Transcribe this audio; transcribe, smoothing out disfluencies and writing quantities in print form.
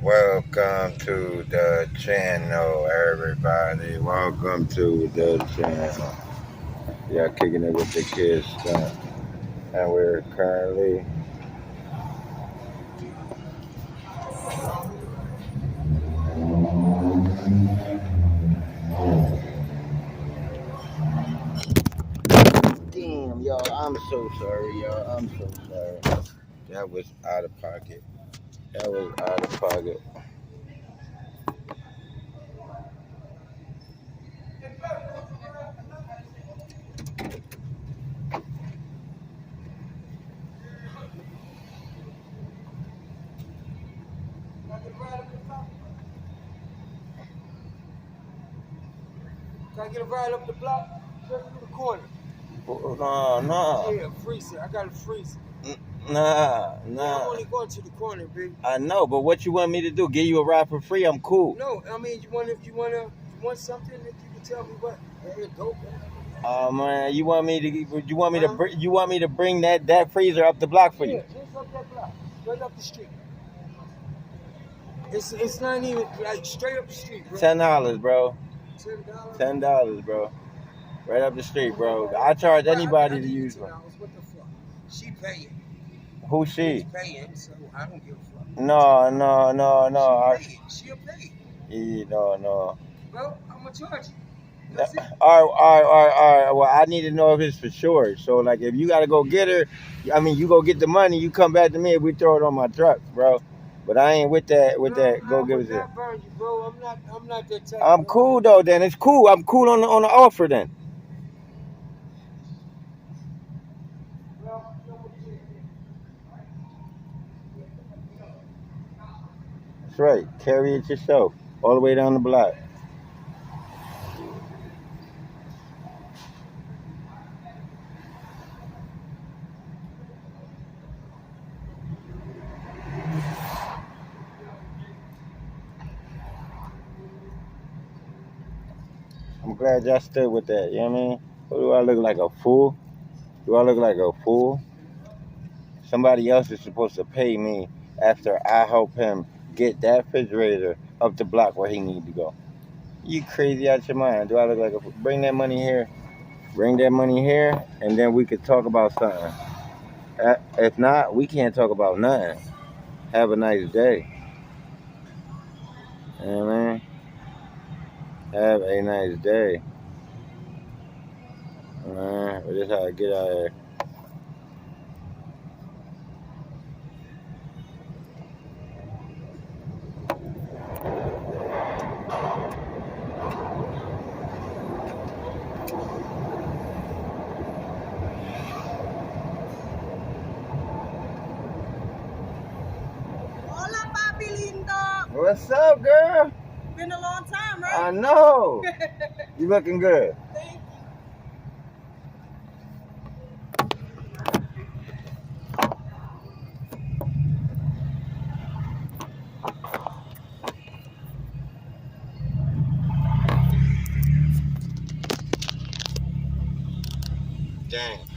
Welcome to the channel, everybody. Welcome to the channel. Yeah, kicking it with the kids stuff. And we're currently damn, y'all, I'm so sorry, y'all. I'm so sorry. That was out of pocket. That was out of pocket. Can I get a ride up the block? Just through the corner. No. Yeah, freezer. I got a freezer. Nah. Yeah, I'm only going to the corner, big. I know, but what you want me to do? Give you a ride for free? I'm cool. No, I mean, you want something that you can tell me what? Hey, dope. Oh man, you want me to bring that freezer up the block for you? Yeah, just up that block, straight up the street. It's not even like straight up the street, bro. $10, bro. $10. $10, bro. Right up the street, bro. I charge anybody to use one. What the fuck? She paying. Who's she? She's paying, so I don't give a fuck. No. She'll pay. Yeah, no. Well, I'm gonna charge you. All right. Well, I need to know if it's for sure. So, like, if you gotta go get her, I mean, you go get the money, you come back to me, and we throw it on my truck, bro. But I ain't with that. Go give it to. Burn you, bro. I'm not that type. I'm cool though. Then it's cool. I'm cool on the offer then. That's right. Carry it yourself all the way down the block. I'm glad y'all stood with that. You know what I mean? Or do I look like a fool? Do I look like a fool? Somebody else is supposed to pay me after I help him get that refrigerator up the block where he need to go. You crazy out your mind. Do I look like a fool? Bring that money here. Bring that money here, and then we could talk about something. If not, we can't talk about nothing. Have a nice day. You know what I mean? Have a nice day. Man, but this how I get out of here. Hola, papi lindo. What's up, girl? Been a long time, right? I know. You looking good. Thank you. Dang.